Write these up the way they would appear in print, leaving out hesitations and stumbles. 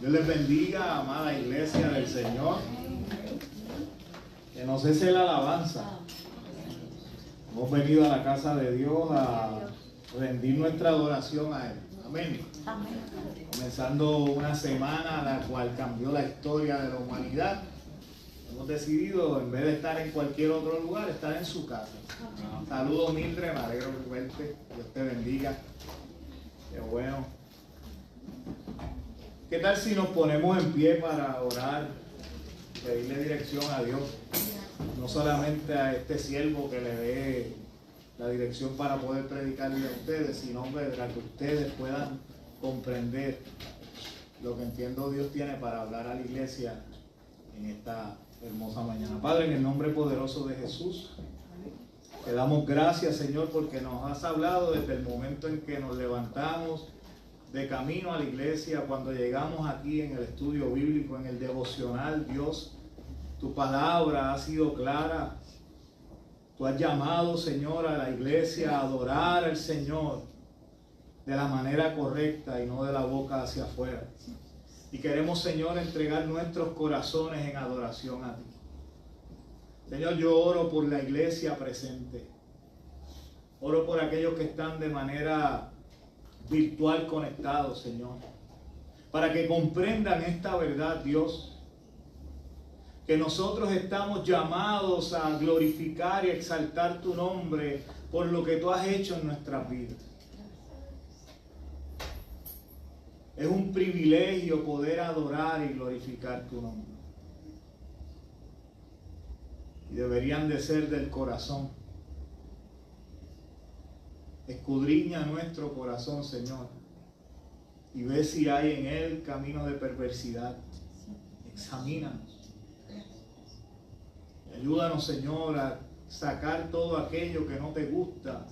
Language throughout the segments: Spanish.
Dios les bendiga, amada iglesia del Señor. Que no cese la alabanza. Hemos venido a la casa de Dios a rendir nuestra adoración a Él. Amén. Comenzando una semana la cual cambió la historia de la humanidad. Hemos decidido, en vez de estar en cualquier otro lugar, estar en su casa. Saludos, Mildred, me alegro de verte. Dios te bendiga. Qué bueno. ¿Qué tal si nos ponemos en pie para orar, pedirle dirección a Dios? No solamente a este siervo que le dé la dirección para poder predicarle a ustedes, sino para que ustedes puedan comprender lo que entiendo Dios tiene para hablar a la iglesia en esta hermosa mañana. Padre, en el nombre poderoso de Jesús, te damos gracias, Señor, porque nos has hablado desde el momento en que nos levantamos de camino a la iglesia, cuando llegamos aquí en el estudio bíblico, en el devocional. Dios, tu palabra ha sido clara. Tú has llamado, Señor, a la iglesia a adorar al Señor de la manera correcta y no de la boca hacia afuera. Y queremos, Señor, entregar nuestros corazones en adoración a ti. Señor, yo oro por la iglesia presente. Oro por aquellos que están de manera virtual conectados, Señor, para que comprendan esta verdad, Dios, que nosotros estamos llamados a glorificar y exaltar tu nombre por lo que tú has hecho en nuestras vidas. Es un privilegio poder adorar y glorificar tu nombre. Y deberían de ser del corazón. Escudriña nuestro corazón, Señor, y ve si hay en él camino de perversidad. Examínanos. Ayúdanos, Señor, a sacar todo aquello que no te gusta,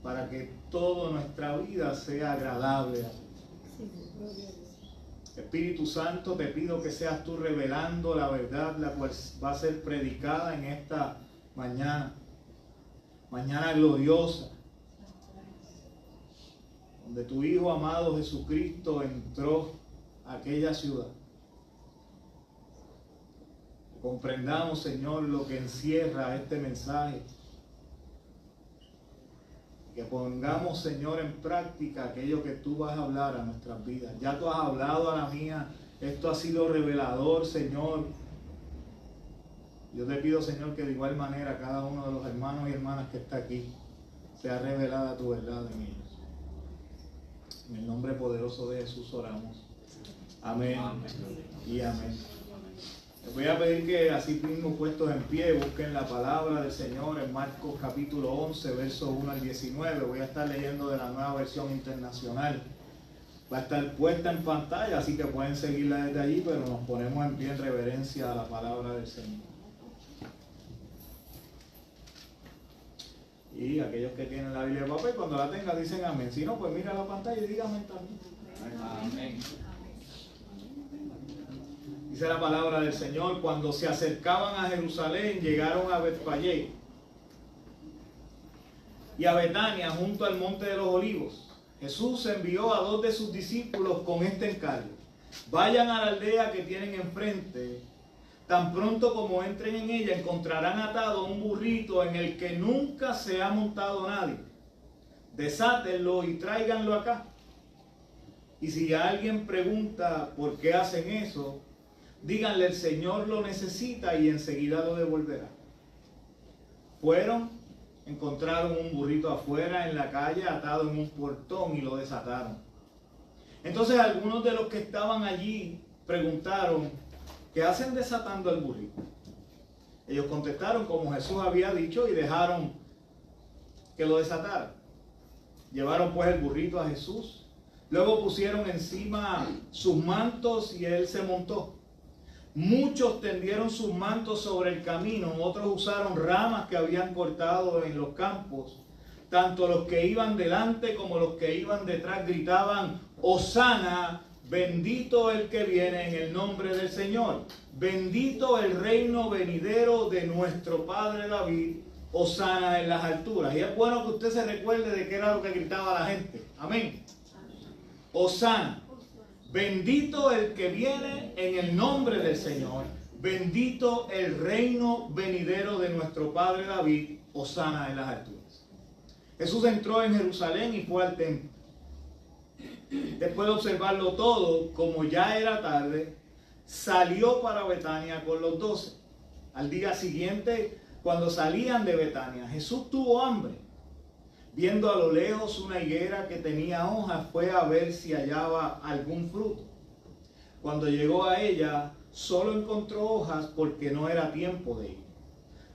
para que toda nuestra vida sea agradable. Espíritu Santo, te pido que seas tú revelando la verdad, la cual va a ser predicada en esta mañana. Mañana gloriosa, donde tu Hijo amado Jesucristo entró a aquella ciudad. Comprendamos, Señor, lo que encierra este mensaje. Que pongamos, Señor, en práctica aquello que tú vas a hablar a nuestras vidas. Ya tú has hablado a la mía. Esto ha sido revelador, Señor. Yo te pido, Señor, que de igual manera cada uno de los hermanos y hermanas que está aquí sea revelada tu verdad en ellos. En el nombre poderoso de Jesús oramos. Amén, amén y amén. Les voy a pedir que así mismo puestos en pie busquen la palabra del Señor en Marcos capítulo 11, versos 1 al 19. Voy a estar leyendo de la Nueva Versión Internacional. Va a estar puesta en pantalla, así que pueden seguirla desde allí, pero nos ponemos en pie en reverencia a la palabra del Señor. Y aquellos que tienen la Biblia de papel, cuando la tengan dicen amén. Si no, pues mira la pantalla y diga amén también. Amén. Dice la palabra del Señor: cuando se acercaban a Jerusalén, llegaron a Betfagé y a Betania, junto al monte de los olivos. Jesús envió a 2 de sus discípulos con este encargo: vayan a la aldea que tienen enfrente. Tan pronto como entren en ella, encontrarán atado un burrito en el que nunca se ha montado nadie. Desátenlo y tráiganlo acá. Y si alguien pregunta por qué hacen eso, díganle: el Señor lo necesita y enseguida lo devolverá. Fueron, encontraron un burrito afuera en la calle, atado en un portón, y lo desataron. Entonces algunos de los que estaban allí preguntaron: ¿qué hacen desatando el burrito? Ellos contestaron como Jesús había dicho y dejaron que lo desataran. Llevaron pues el burrito a Jesús. Luego pusieron encima sus mantos y él se montó. Muchos tendieron sus mantos sobre el camino, otros usaron ramas que habían cortado en los campos. Tanto los que iban delante como los que iban detrás gritaban: Hosana, bendito el que viene en el nombre del Señor. Bendito el reino venidero de nuestro Padre David. Hosana en las alturas. Y es bueno que usted se recuerde de qué era lo que gritaba la gente. Amén. Hosana. bendito el que viene en el nombre del Señor, bendito el reino venidero de nuestro Padre David, hosana en las alturas. Jesús entró en Jerusalén y fue al templo. Después de observarlo todo, como ya era tarde, salió para Betania con los 12. Al día siguiente, cuando salían de Betania, Jesús tuvo hambre. Viendo a lo lejos una higuera que tenía hojas, fue a ver si hallaba algún fruto. Cuando llegó a ella, solo encontró hojas porque no era tiempo de ir.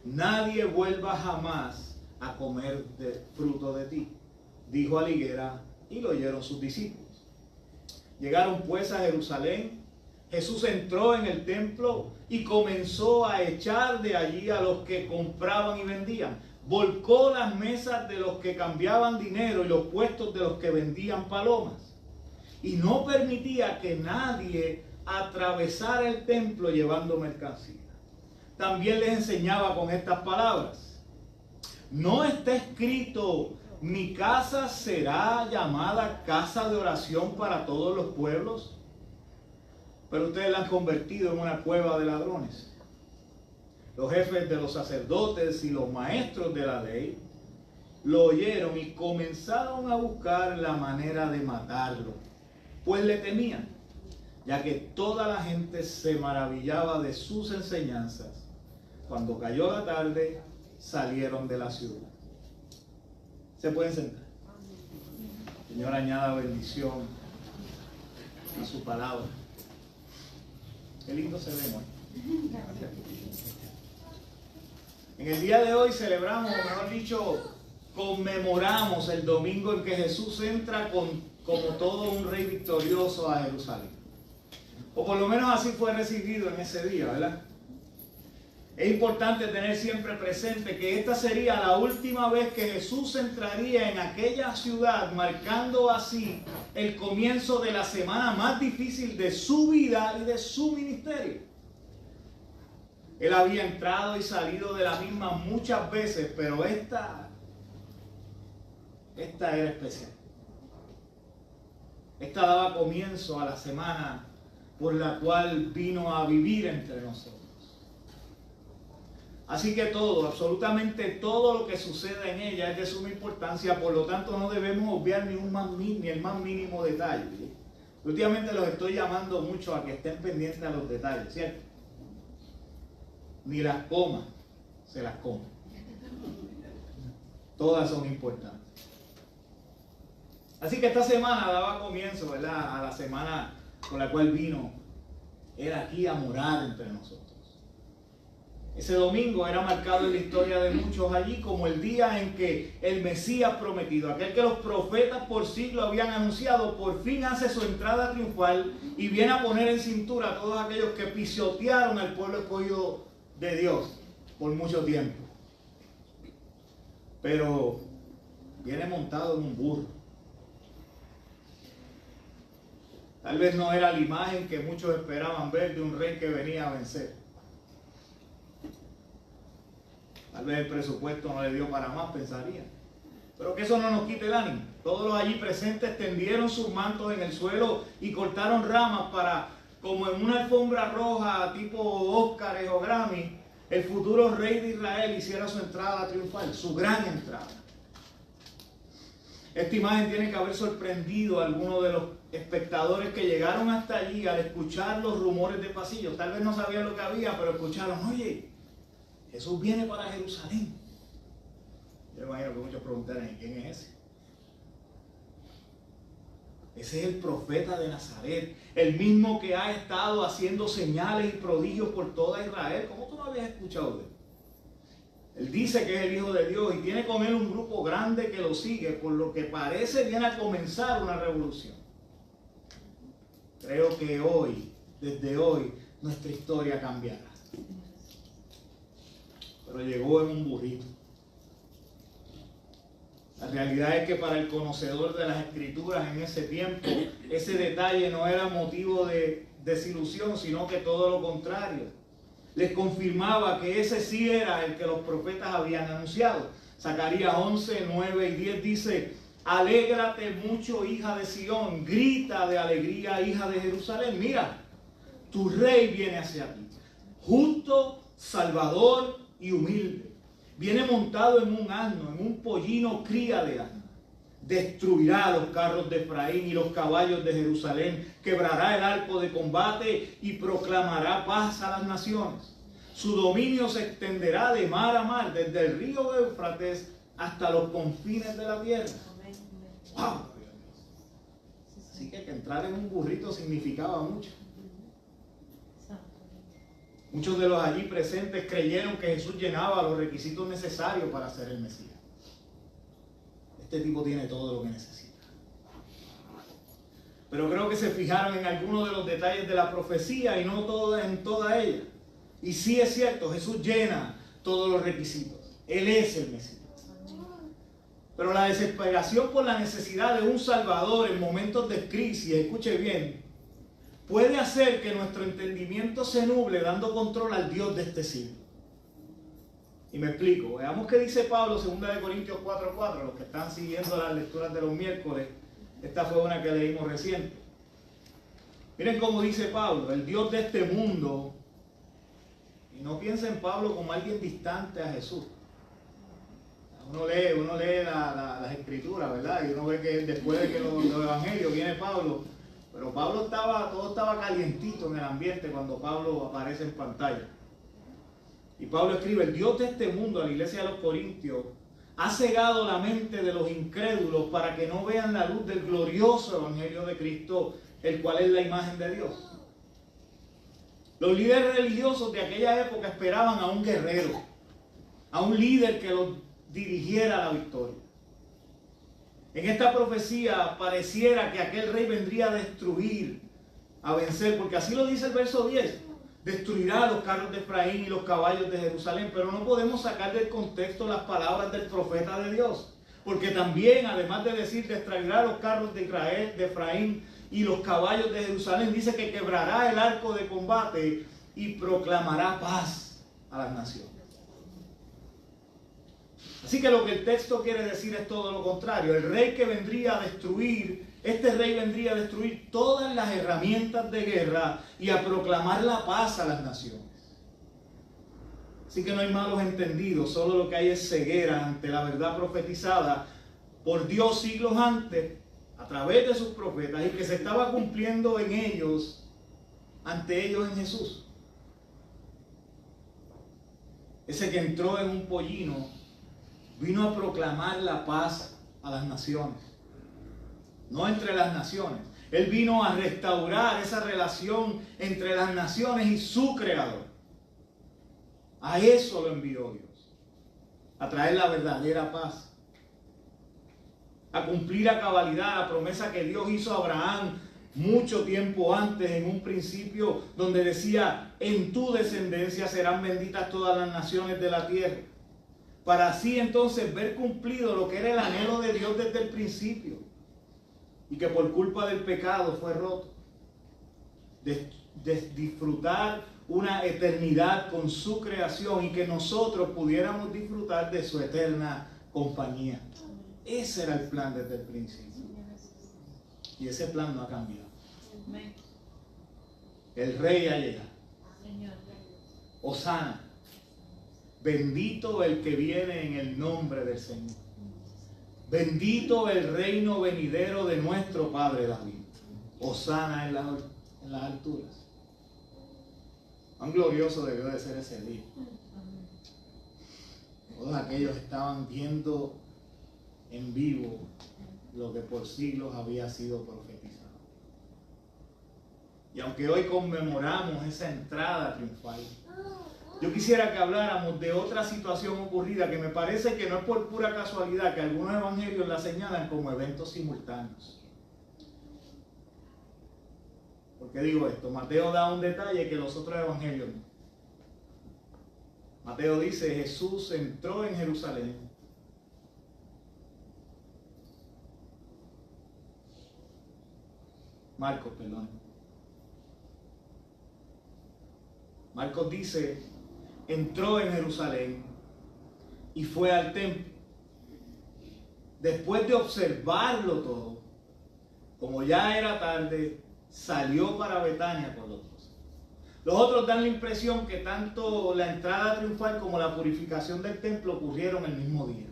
Nadie vuelva jamás a comer fruto de ti, dijo a la higuera, y lo oyeron sus discípulos. Llegaron pues a Jerusalén. Jesús entró en el templo y comenzó a echar de allí a los que compraban y vendían. Volcó las mesas de los que cambiaban dinero y los puestos de los que vendían palomas. Y no permitía que nadie atravesara el templo llevando mercancía. También les enseñaba con estas palabras: ¿no está escrito, mi casa será llamada casa de oración para todos los pueblos? Pero ustedes la han convertido en una cueva de ladrones. Los jefes de los sacerdotes y los maestros de la ley lo oyeron y comenzaron a buscar la manera de matarlo, pues le temían, ya que toda la gente se maravillaba de sus enseñanzas. Cuando cayó la tarde, salieron de la ciudad. ¿Se pueden sentar? Señor, añada bendición a su palabra. Qué lindo se ve hoy. En el día de hoy celebramos, o mejor dicho, conmemoramos el domingo en que Jesús entra como todo un rey victorioso a Jerusalén. O por lo menos así fue recibido en ese día, ¿verdad? Es importante tener siempre presente que esta sería la última vez que Jesús entraría en aquella ciudad, marcando así el comienzo de la semana más difícil de su vida y de su ministerio. Él había entrado y salido de la misma muchas veces, pero esta era especial. Esta daba comienzo a la semana por la cual vino a vivir entre nosotros. Así que todo, absolutamente todo lo que sucede en ella es de suma importancia, por lo tanto no debemos obviar ni el más mínimo detalle. Últimamente los estoy llamando mucho a que estén pendientes a los detalles, ¿cierto? Ni las comas se las comen. Todas son importantes. Así que esta semana daba comienzo, ¿verdad?, a la semana con la cual vino Él aquí a morar entre nosotros. Ese domingo era marcado en la historia de muchos allí como el día en que el Mesías prometido, aquel que los profetas por siglos habían anunciado, por fin hace su entrada triunfal y viene a poner en cintura a todos aquellos que pisotearon al pueblo escogido de Dios por mucho tiempo. Pero viene montado en un burro. Tal vez no era la imagen que muchos esperaban ver de un rey que venía a vencer. Tal vez el presupuesto no le dio para más, pensaría. Pero que eso no nos quite el ánimo. Todos los allí presentes tendieron sus mantos en el suelo y cortaron ramas para, como en una alfombra roja tipo Óscares o Grammy, el futuro rey de Israel hiciera su entrada triunfal, su gran entrada. Esta imagen tiene que haber sorprendido a algunos de los espectadores que llegaron hasta allí al escuchar los rumores de pasillo. Tal vez no sabían lo que había, pero escucharon: oye, Jesús viene para Jerusalén. Yo imagino que muchos preguntarán: ¿quién es ese? Ese es el profeta de Nazaret, el mismo que ha estado haciendo señales y prodigios por toda Israel. ¿Cómo tú no habías escuchado de él? Él dice que es el Hijo de Dios y tiene con él un grupo grande que lo sigue, por lo que parece viene a comenzar una revolución. Creo que hoy, desde hoy, nuestra historia cambiará. Pero llegó en un burrito. La realidad es que para el conocedor de las Escrituras en ese tiempo, ese detalle no era motivo de desilusión, sino que todo lo contrario. Les confirmaba que ese sí era el que los profetas habían anunciado. Zacarías 11, 9 y 10 dice: Alégrate mucho, hija de Sión. Grita de alegría, hija de Jerusalén. Mira, tu rey viene hacia ti. Justo, salvador y humilde. Viene montado en un asno, en un pollino cría de asno. Destruirá los carros de Efraín y los caballos de Jerusalén. Quebrará el arco de combate y proclamará paz a las naciones. Su dominio se extenderá de mar a mar, desde el río de Éufrates hasta los confines de la tierra. ¡Wow! Así que entrar en un burrito significaba mucho. Muchos de los allí presentes creyeron que Jesús llenaba los requisitos necesarios para ser el Mesías. Este tipo tiene todo lo que necesita. Pero creo que se fijaron en algunos de los detalles de la profecía y no en toda ella. Y sí es cierto, Jesús llena todos los requisitos. Él es el Mesías. Pero la desesperación por la necesidad de un Salvador en momentos de crisis, escuche bien, puede hacer que nuestro entendimiento se nuble dando control al Dios de este siglo. Y me explico. Veamos qué dice Pablo, 2 Corintios 4:4. Los que están siguiendo las lecturas de los miércoles, esta fue una que leímos reciente. Miren cómo dice Pablo, el Dios de este mundo. Y no piensa en Pablo como alguien distante a Jesús. Uno lee las escrituras, ¿verdad? Y uno ve que después de que los evangelios viene Pablo. Pero todo estaba calientito en el ambiente cuando Pablo aparece en pantalla. Y Pablo escribe, el Dios de este mundo, a la iglesia de los Corintios, ha cegado la mente de los incrédulos para que no vean la luz del glorioso evangelio de Cristo, el cual es la imagen de Dios. Los líderes religiosos de aquella época esperaban a un guerrero, a un líder que los dirigiera a la victoria. En esta profecía pareciera que aquel rey vendría a destruir, a vencer, porque así lo dice el verso 10. Destruirá los carros de Efraín y los caballos de Jerusalén, pero no podemos sacar del contexto las palabras del profeta de Dios, porque también, además de decir destruirá los carros de Israel, de Efraín y los caballos de Jerusalén, dice que quebrará el arco de combate y proclamará paz a las naciones. Así que lo que el texto quiere decir es todo lo contrario. El rey que vendría a destruir, este rey vendría a destruir todas las herramientas de guerra y a proclamar la paz a las naciones. Así que no hay malos entendidos, solo lo que hay es ceguera ante la verdad profetizada por Dios siglos antes, a través de sus profetas, y que se estaba cumpliendo en ellos, ante ellos en Jesús. Ese que entró en un pollino vino a proclamar la paz a las naciones, no entre las naciones. Él vino a restaurar esa relación entre las naciones y su creador. A eso lo envió Dios, a traer la verdadera paz, a cumplir a cabalidad la promesa que Dios hizo a Abraham mucho tiempo antes, en un principio donde decía, en tu descendencia serán benditas todas las naciones de la tierra. Para así entonces ver cumplido lo que era el anhelo de Dios desde el principio y que por culpa del pecado fue roto. De disfrutar una eternidad con su creación y que nosotros pudiéramos disfrutar de su eterna compañía. Ese era el plan desde el principio. Y ese plan no ha cambiado. El rey ha llegado. Hosana. Bendito el que viene en el nombre del Señor. Bendito el reino venidero de nuestro Padre David. Hosana en las alturas. Cuán glorioso debió de ser ese día. Todos aquellos estaban viendo en vivo lo que por siglos había sido profetizado. Y aunque hoy conmemoramos esa entrada triunfal, yo quisiera que habláramos de otra situación ocurrida que me parece que no es por pura casualidad que algunos evangelios la señalan como eventos simultáneos. ¿Por qué digo esto? Mateo da un detalle que los otros evangelios no. Mateo dice, Jesús entró en Jerusalén. Marcos, perdón. Marcos dice, entró en Jerusalén y fue al templo. después de observarlo todo, como ya era tarde, salió para Betania con los 12. Los otros dan la impresión que tanto la entrada triunfal como la purificación del templo ocurrieron el mismo día.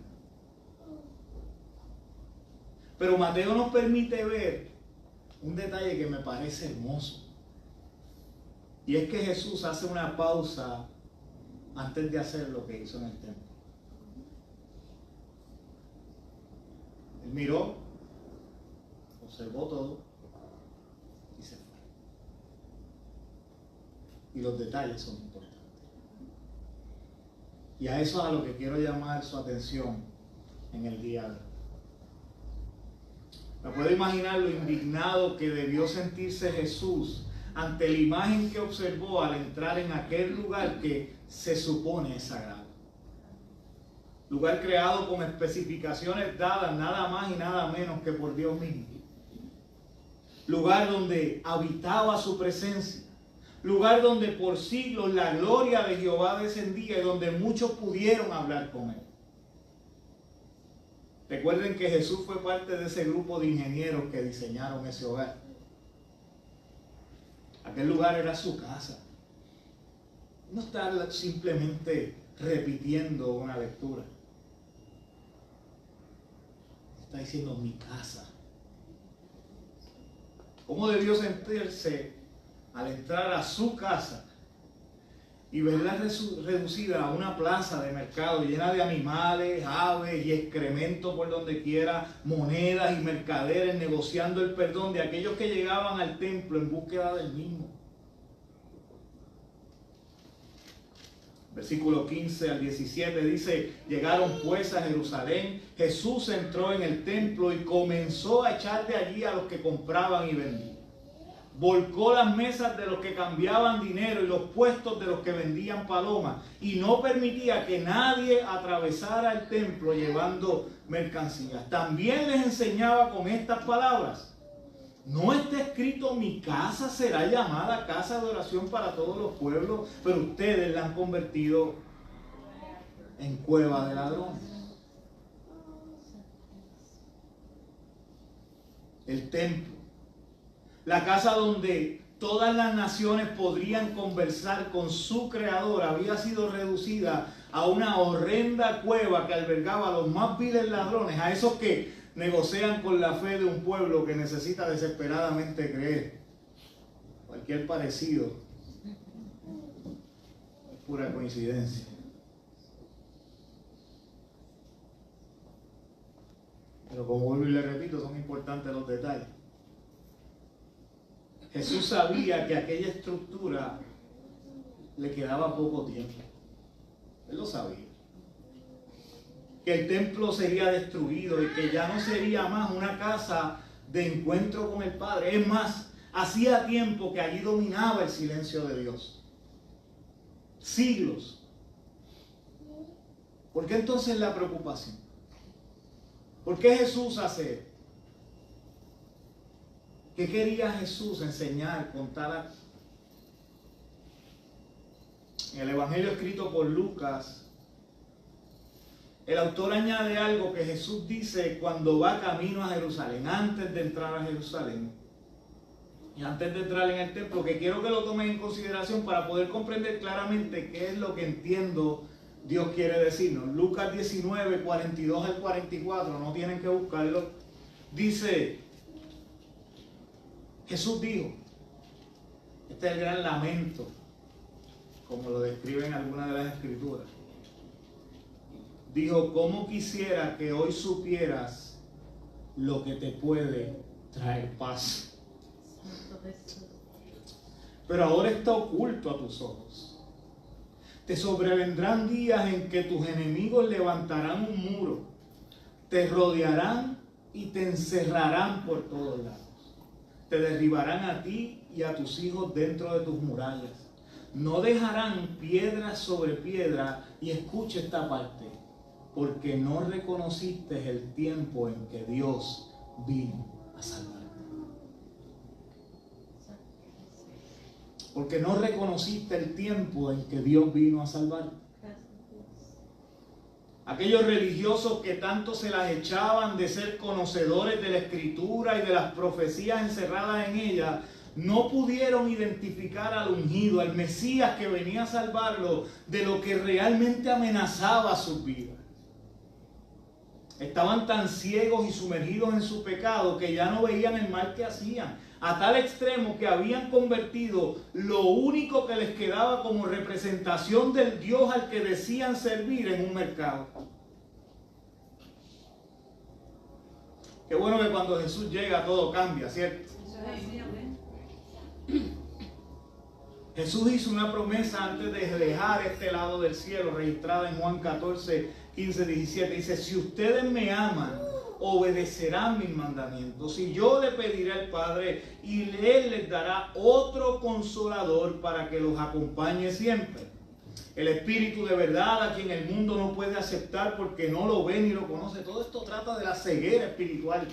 Pero Mateo nos permite ver un detalle que me parece hermoso. Y es que Jesús hace una pausa antes de hacer lo que hizo en el templo. Él miró, observó todo y se fue. Y los detalles son importantes. Y a eso es a lo que quiero llamar su atención en el día de hoy. Me puedo imaginar lo indignado que debió sentirse Jesús ante la imagen que observó al entrar en aquel lugar que se supone es sagrado. Lugar creado con especificaciones dadas nada más y nada menos que por Dios mismo. Lugar donde habitaba su presencia. Lugar donde por siglos la gloria de Jehová descendía y donde muchos pudieron hablar con él. Recuerden que Jesús fue parte de ese grupo de ingenieros que diseñaron ese hogar. Aquel lugar era su casa. No está simplemente repitiendo una lectura. Está diciendo mi casa. ¿Cómo debió sentirse al entrar a su casa y verla reducida a una plaza de mercado llena de animales, aves y excremento por donde quiera, monedas y mercaderes negociando el perdón de aquellos que llegaban al templo en búsqueda del mismo? Versículo 15 al 17 dice: llegaron pues a Jerusalén, Jesús entró en el templo y comenzó a echar de allí a los que compraban y vendían. Volcó las mesas de los que cambiaban dinero y los puestos de los que vendían palomas, y no permitía que nadie atravesara el templo llevando mercancías. También les enseñaba con estas palabras: ¿no está escrito mi casa será llamada casa de oración para todos los pueblos? Pero ustedes la han convertido en cueva de ladrones. El templo, la casa donde todas las naciones podrían conversar con su creador, había sido reducida a una horrenda cueva que albergaba a los más viles ladrones, a esos que negocian con la fe de un pueblo que necesita desesperadamente creer. Cualquier parecido es pura coincidencia. Pero como vuelvo y le repito, son importantes los detalles. Jesús sabía que aquella estructura le quedaba poco tiempo. Él lo sabía. Que el templo sería destruido y que ya no sería más una casa de encuentro con el Padre. Es más, hacía tiempo que allí dominaba el silencio de Dios. Siglos. ¿Por qué entonces la preocupación? ¿Por qué Jesús hace esto? ¿Qué quería Jesús enseñar con tal acto? En el Evangelio escrito por Lucas, el autor añade algo que Jesús dice cuando va camino a Jerusalén, antes de entrar a Jerusalén y antes de entrar en el templo, que quiero que lo tomen en consideración para poder comprender claramente qué es lo que entiendo Dios quiere decirnos. Lucas 19, 42 al 44, no tienen que buscarlo. Dice: Jesús dijo, este es el gran lamento, como lo describen algunas de las escrituras. Dijo: ¿cómo quisiera que hoy supieras lo que te puede traer paz? Pero ahora está oculto a tus ojos. Te sobrevendrán días en que tus enemigos levantarán un muro, te rodearán y te encerrarán por todos lados. Te derribarán a ti y a tus hijos dentro de tus murallas. No dejarán piedra sobre piedra. Y escucha esta parte: porque no reconociste el tiempo en que Dios vino a salvarte. Porque no reconociste el tiempo en que Dios vino a salvarte. Aquellos religiosos que tanto se las echaban de ser conocedores de la Escritura y de las profecías encerradas en ella, no pudieron identificar al ungido, al Mesías que venía a salvarlo de lo que realmente amenazaba sus vidas. Estaban tan ciegos y sumergidos en su pecado que ya no veían el mal que hacían, a tal extremo que habían convertido lo único que les quedaba como representación del Dios al que decían servir en un mercado. Qué bueno que cuando Jesús llega todo cambia, ¿cierto? Jesús hizo una promesa antes de dejar este lado del cielo, registrada en Juan 14, 15, 17. Dice, si ustedes me aman, obedecerán mis mandamientos. Y yo le pediré al Padre y Él les dará otro consolador para que los acompañe siempre. El Espíritu de verdad, a quien el mundo no puede aceptar porque no lo ve ni lo conoce. Todo esto trata de la ceguera espiritual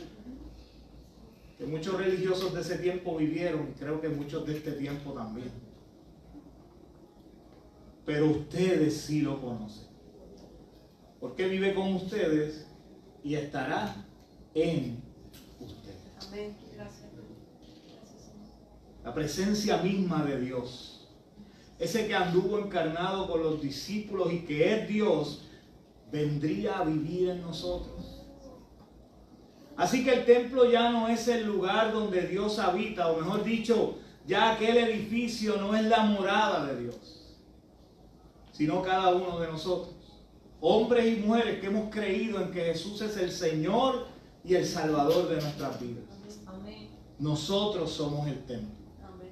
que muchos religiosos de ese tiempo vivieron, y creo que muchos de este tiempo también. Pero ustedes sí lo conocen, porque vive con ustedes y estará en ustedes. Amén. Gracias. La presencia misma de Dios, ese que anduvo encarnado con los discípulos y que es Dios, vendría a vivir en nosotros. Así que el templo ya no es el lugar donde Dios habita, o mejor dicho, ya aquel edificio no es la morada de Dios, sino cada uno de nosotros, hombres y mujeres que hemos creído en que Jesús es el Señor y el Salvador de nuestras vidas. Amén. Nosotros somos el templo. Amén.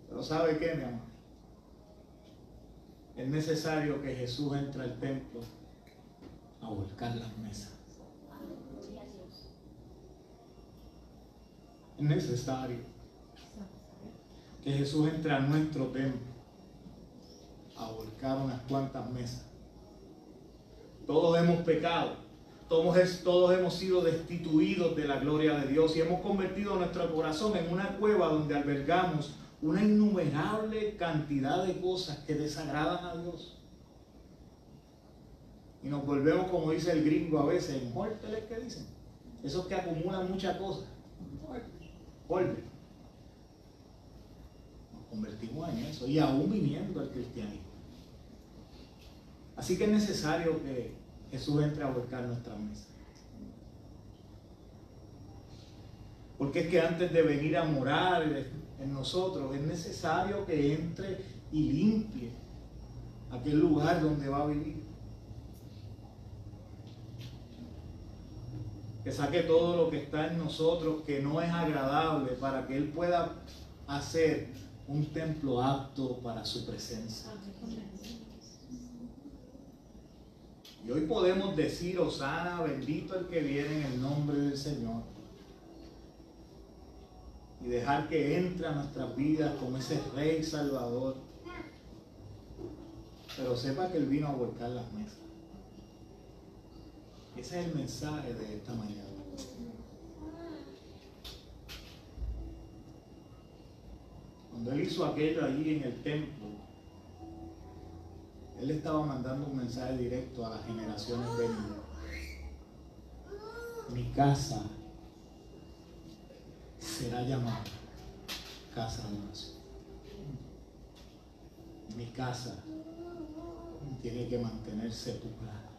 Pero ¿sabe qué, mi amor? Es necesario que Jesús entre al templo a volcar las mesas. Es necesario que Jesús entre a nuestro templo a volcar unas cuantas mesas. Todos hemos pecado, todos hemos sido destituidos de la gloria de Dios y hemos convertido nuestro corazón en una cueva donde albergamos una innumerable cantidad de cosas que desagradan a Dios. Y nos volvemos, como dice el gringo a veces, en hoarder, ¿qué dicen? Esos que acumulan muchas cosas. Hoarder. Nos convertimos en eso y aún viniendo al cristianismo. Así que es necesario que Jesús entre a volcar nuestra mesa. Porque es que antes de venir a morar en nosotros, es necesario que entre y limpie aquel lugar donde va a vivir. Que saque todo lo que está en nosotros que no es agradable para que Él pueda hacer un templo apto para su presencia. Y hoy podemos decir, Hosana, bendito el que viene en el nombre del Señor. Y dejar que entre a nuestras vidas como ese Rey Salvador. Pero sepa que Él vino a volcar las mesas. Ese es el mensaje de esta mañana. Cuando Él hizo aquello allí en el templo, Él estaba mandando un mensaje directo a las generaciones venideras. Mi casa será llamada casa de oración. Mi casa tiene que mantenerse pura.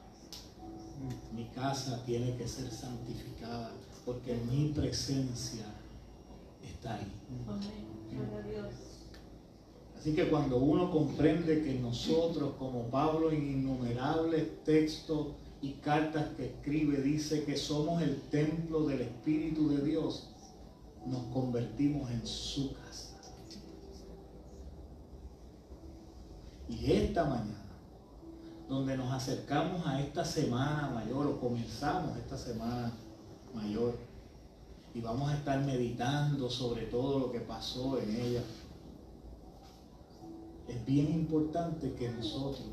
Mi casa tiene que ser santificada porque mi presencia está ahí. Así que cuando uno comprende que nosotros, como Pablo en innumerables textos y cartas que escribe, dice que somos el templo del Espíritu de Dios, nos convertimos en su casa. Y esta mañana, donde nos acercamos a esta semana mayor, o comenzamos esta semana mayor, y vamos a estar meditando sobre todo lo que pasó en ella, es bien importante que nosotros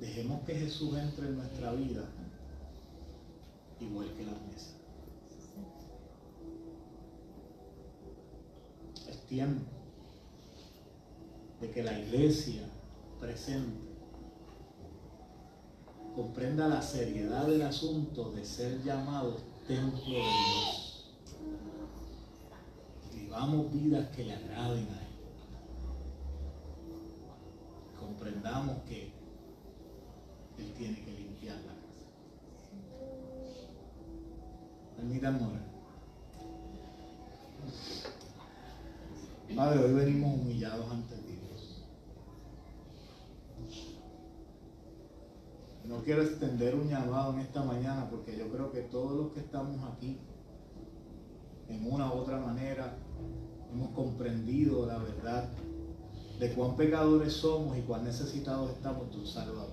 dejemos que Jesús entre en nuestra vida y vuelque la mesa. Es tiempo de que la iglesia presente comprenda la seriedad del asunto de ser llamados templo de Dios. Vivamos vidas que le agraden a Él. Comprendamos que Él tiene que limpiar la casa. Permítanme orar. Padre, hoy venimos humillados ante ti, Dios. No quiero extender un llamado en esta mañana porque yo creo que todos los que estamos aquí, en una u otra manera, hemos comprendido la verdad de cuán pecadores somos y cuán necesitados estamos de un Salvador.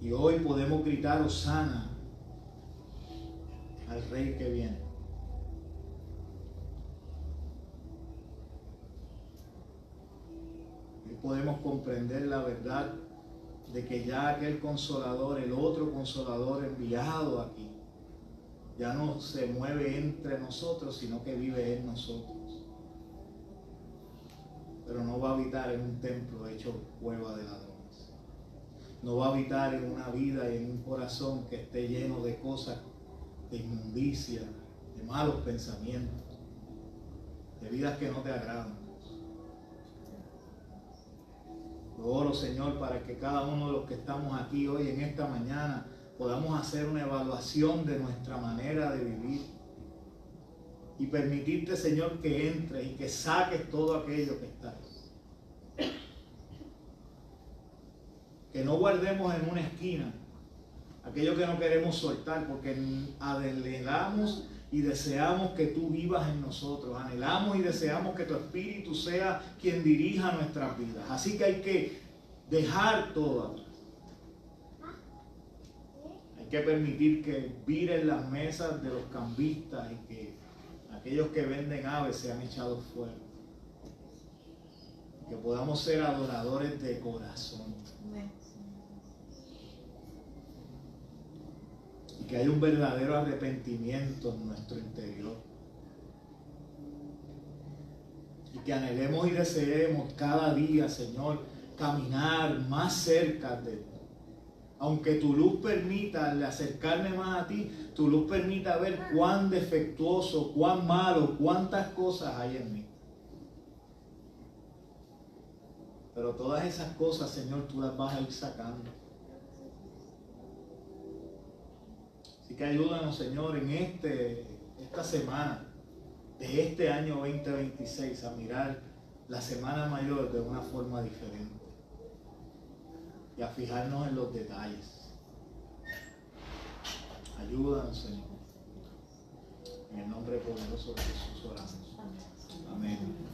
Y hoy podemos gritar Hosana al Rey que viene. Hoy podemos comprender la verdad de que ya aquel Consolador, el otro Consolador enviado aquí, ya no se mueve entre nosotros, sino que vive en nosotros. Pero no va a habitar en un templo hecho cueva de ladrones. No va a habitar en una vida y en un corazón que esté lleno de cosas, de inmundicia, de malos pensamientos, de vidas que no te agradan. Yo oro, Señor, para que cada uno de los que estamos aquí hoy en esta mañana podamos hacer una evaluación de nuestra manera de vivir y permitirte, Señor, que entres y que saques todo aquello que está. Que no guardemos en una esquina aquello que no queremos soltar, porque anhelamos y deseamos que tú vivas en nosotros, anhelamos y deseamos que tu Espíritu sea quien dirija nuestras vidas. Así que hay que dejar todo atrás. Hay que permitir que viren las mesas de los cambistas y que aquellos que venden aves sean echados fuera. Que podamos ser adoradores de corazón. Y que haya un verdadero arrepentimiento en nuestro interior. Y que anhelemos y deseemos cada día, Señor, caminar más cerca de ti. Aunque tu luz permita, al acercarme más a ti, tu luz permita ver cuán defectuoso, cuán malo, cuántas cosas hay en mí. Pero todas esas cosas, Señor, tú las vas a ir sacando. Así que ayúdanos, Señor, en esta semana de este año 2026 a mirar la Semana Mayor de una forma diferente y a fijarnos en los detalles. Ayúdanos, Señor. En el nombre poderoso de Jesús oramos. Amén.